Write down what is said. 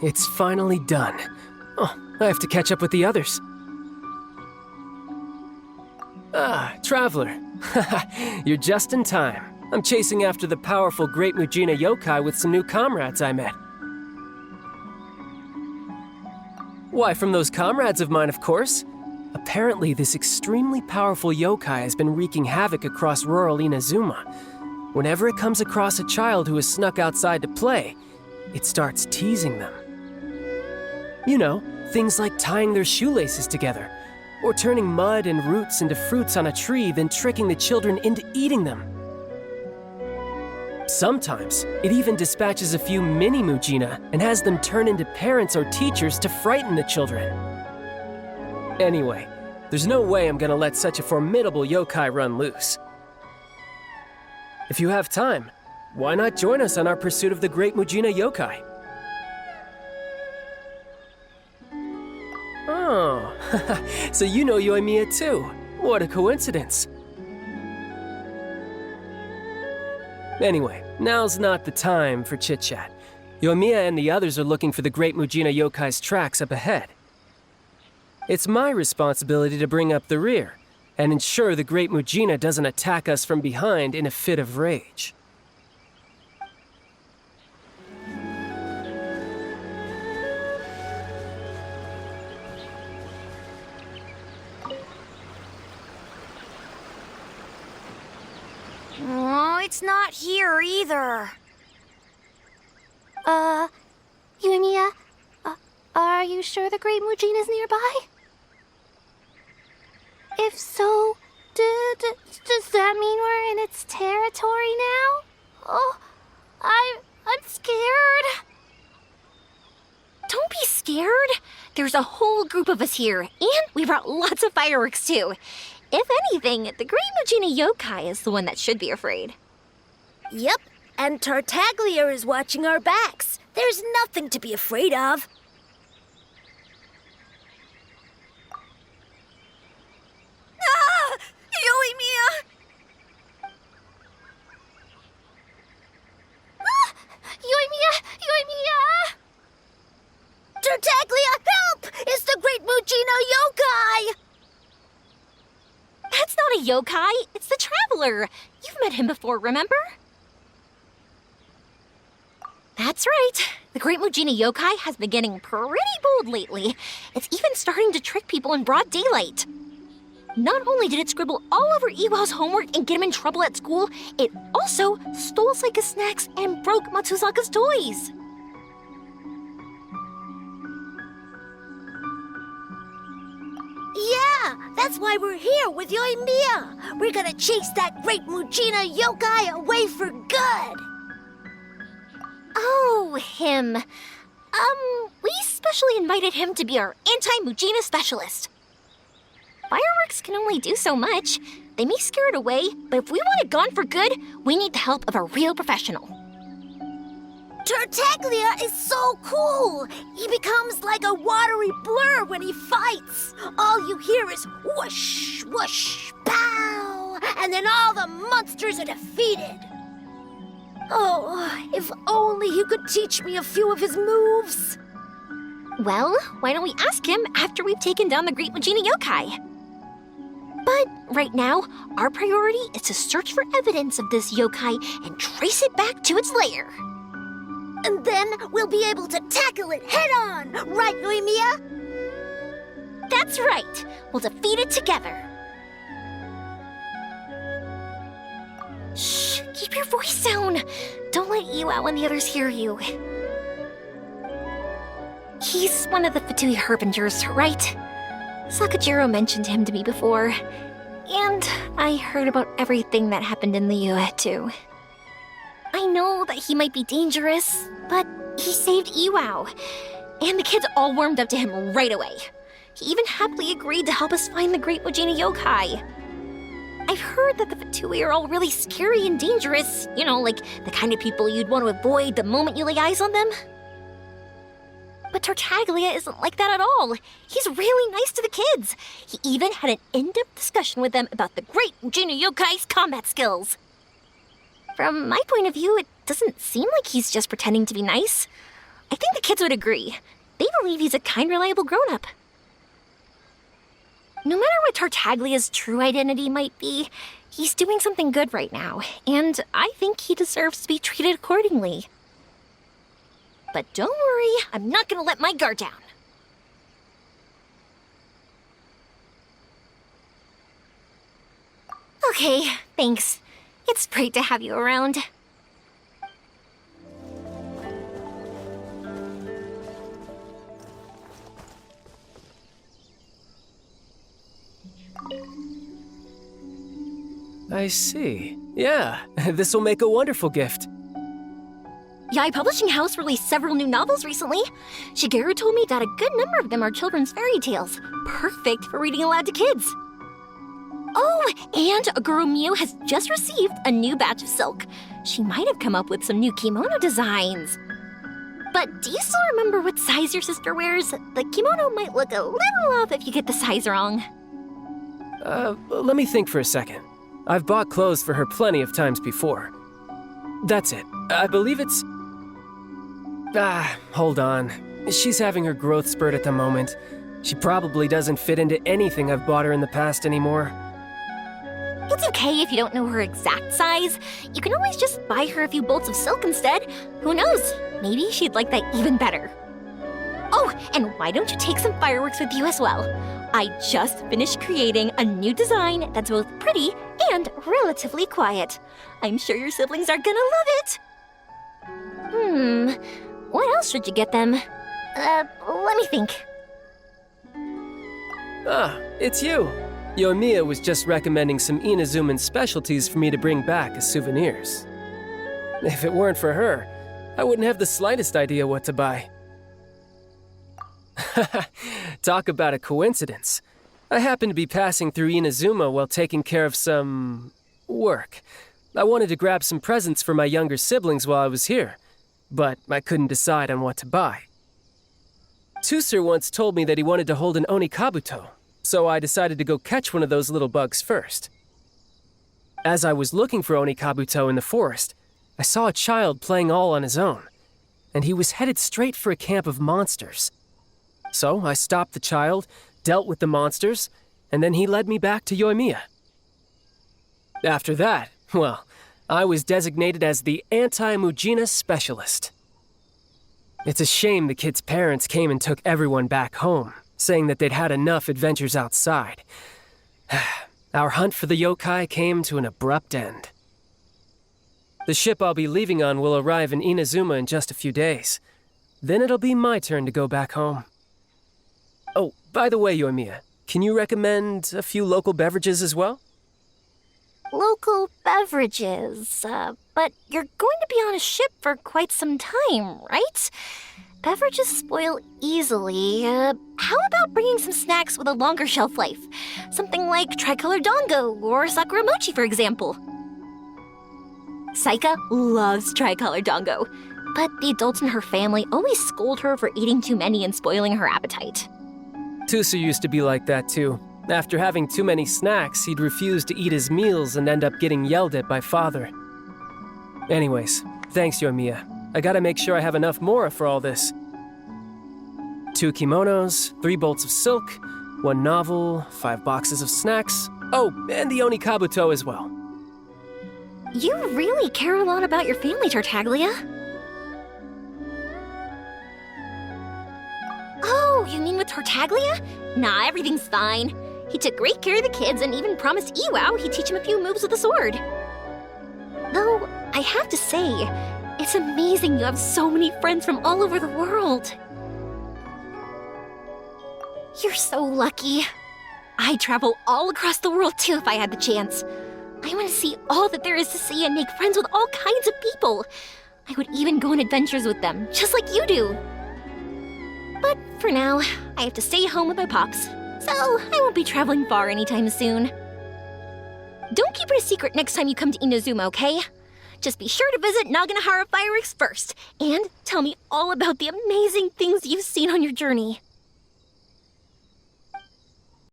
it's finally done. Oh, I have to catch up with the others. Ah, Traveler. You're just in time. I'm chasing after the powerful Great Mujina yokai with some new comrades I met. Why, from those comrades of mine, of course. Apparently, this extremely powerful yokai has been wreaking havoc across rural Inazuma. Whenever it comes across a child who has snuck outside to play, it starts teasing them. You know, things like tying their shoelaces together, or turning mud and roots into fruits on a tree, then tricking the children into eating them. Sometimes, it even dispatches a few mini Mujina and has them turn into parents or teachers to frighten the children. Anyway, there's no way I'm gonna let such a formidable yokai run loose. If you have time, why not join us on our pursuit of the Great Mujina yokai? Oh, so you know Yoimiya too. What a coincidence. Anyway, now's not the time for chit-chat. Yoimiya and the others are looking for the Great Mujina yokai's tracks up ahead. It's my responsibility to bring up the rear and ensure the Great Mujina doesn't attack us from behind in a fit of rage. Oh, it's not here either. Yoimiya, are you sure the Great Mujina's nearby? If so, does that mean we're in its territory now? Oh, I'm scared. Don't be scared. There's a whole group of us here, and we brought lots of fireworks too. If anything, the Great Mujina yokai is the one that should be afraid. Yep, and Tartaglia is watching our backs. There's nothing to be afraid of. Ah! Yoimiya! Ah! Yoimiya! Tartaglia, help! It's the Great Mujina yokai! That's not a yokai, it's the Traveler. You've met him before, remember? That's right. The Great Mujina yokai has been getting pretty bold lately. It's even starting to trick people in broad daylight. Not only did it scribble all over Iwao's homework and get him in trouble at school, it also stole Saika's snacks and broke Matsusaka's toys. Yeah, that's why we're here with Yoimiya. We're gonna chase that Great Mujina yokai away for good. Oh, him. We specially invited him to be our anti-Mujina specialist. Fireworks can only do so much. They may scare it away, but if we want it gone for good, we need the help of a real professional. Tartaglia is so cool! He becomes like a watery blur when he fights. All you hear is whoosh, whoosh, pow! And then all the monsters are defeated. Oh, if only he could teach me a few of his moves. Well, why don't we ask him after we've taken down the Great Mujina yokai? But right now, our priority is to search for evidence of this yokai and trace it back to its lair. And then we'll be able to tackle it head-on, right, Yoimiya? That's right. We'll defeat it together. Shh, keep your voice down. Don't let Iwao and the others hear you. He's one of the Fatui Harbingers, right? Sakajiro mentioned him to me before. And I heard about everything that happened in the UA too. I know that he might be dangerous, but he saved Iwao. And the kids all warmed up to him right away. He even happily agreed to help us find the Great Mujina yokai. I've heard that the Fatui are all really scary and dangerous. You know, like the kind of people you'd want to avoid the moment you lay eyes on them. But Tartaglia isn't like that at all. He's really nice to the kids. He even had an in-depth discussion with them about the Great Mujina yokai's combat skills. From my point of view, it doesn't seem like he's just pretending to be nice. I think the kids would agree. They believe he's a kind, reliable grown-up. No matter what Tartaglia's true identity might be, he's doing something good right now, and I think he deserves to be treated accordingly. But don't worry, I'm not gonna let my guard down. Okay, thanks. It's great to have you around. I see. Yeah, this will make a wonderful gift. Yae Publishing House released several new novels recently. Shigeru told me that a good number of them are children's fairy tales, perfect for reading aloud to kids. Oh, and Guru Miu has just received a new batch of silk. She might have come up with some new kimono designs. But do you still remember what size your sister wears? The kimono might look a little off if you get the size wrong. Let me think for a second. I've bought clothes for her plenty of times before. That's it. I believe it's... hold on. She's having her growth spurt at the moment. She probably doesn't fit into anything I've bought her in the past anymore. It's okay if you don't know her exact size. You can always just buy her a few bolts of silk instead. Who knows? Maybe she'd like that even better. Oh, and why don't you take some fireworks with you as well? I just finished creating a new design that's both pretty and relatively quiet. I'm sure your siblings are gonna love it. What else should you get them? Let me think. Ah, it's you. Yoimiya was just recommending some Inazuman specialties for me to bring back as souvenirs. If it weren't for her, I wouldn't have the slightest idea what to buy. Talk about a coincidence. I happened to be passing through Inazuma while taking care of some... work. I wanted to grab some presents for my younger siblings while I was here, but I couldn't decide on what to buy. Tusser once told me that he wanted to hold an Onikabuto, so I decided to go catch one of those little bugs first. As I was looking for Onikabuto in the forest, I saw a child playing all on his own, and he was headed straight for a camp of monsters. So I stopped the child, dealt with the monsters, and then he led me back to Yoimiya. After that, well, I was designated as the anti-Mujina specialist. It's a shame the kid's parents came and took everyone back home, saying that they'd had enough adventures outside. Our hunt for the yokai came to an abrupt end. The ship I'll be leaving on will arrive in Inazuma in just a few days. Then it'll be my turn to go back home. Oh, by the way, Yoimiya, can you recommend a few local beverages as well? Local beverages, but you're going to be on a ship for quite some time, right? Beverages spoil easily. How about bringing some snacks with a longer shelf life? Something like tricolor dango or sakura mochi, for example. Saika loves tricolor dango, but the adults in her family always scold her for eating too many and spoiling her appetite. Tusser used to be like that too. After having too many snacks, he'd refuse to eat his meals and end up getting yelled at by father. Anyways, thanks, Yoimiya. I gotta make sure I have enough mora for all this. 2 kimonos, 3 bolts of silk, 1 novel, 5 boxes of snacks. Oh, and the Onikabuto as well. You really care a lot about your family, Tartaglia. Oh, you mean with Tartaglia? Nah, everything's fine. He took great care of the kids and even promised Iwao he'd teach him a few moves with the sword. Though, I have to say, it's amazing you have so many friends from all over the world. You're so lucky. I'd travel all across the world too if I had the chance. I want to see all that there is to see and make friends with all kinds of people. I would even go on adventures with them, just like you do. But for now, I have to stay home with my pops, so I won't be traveling far anytime soon. Don't keep it a secret next time you come to Inazuma, okay? Just be sure to visit Naganahara Fireworks first, and tell me all about the amazing things you've seen on your journey.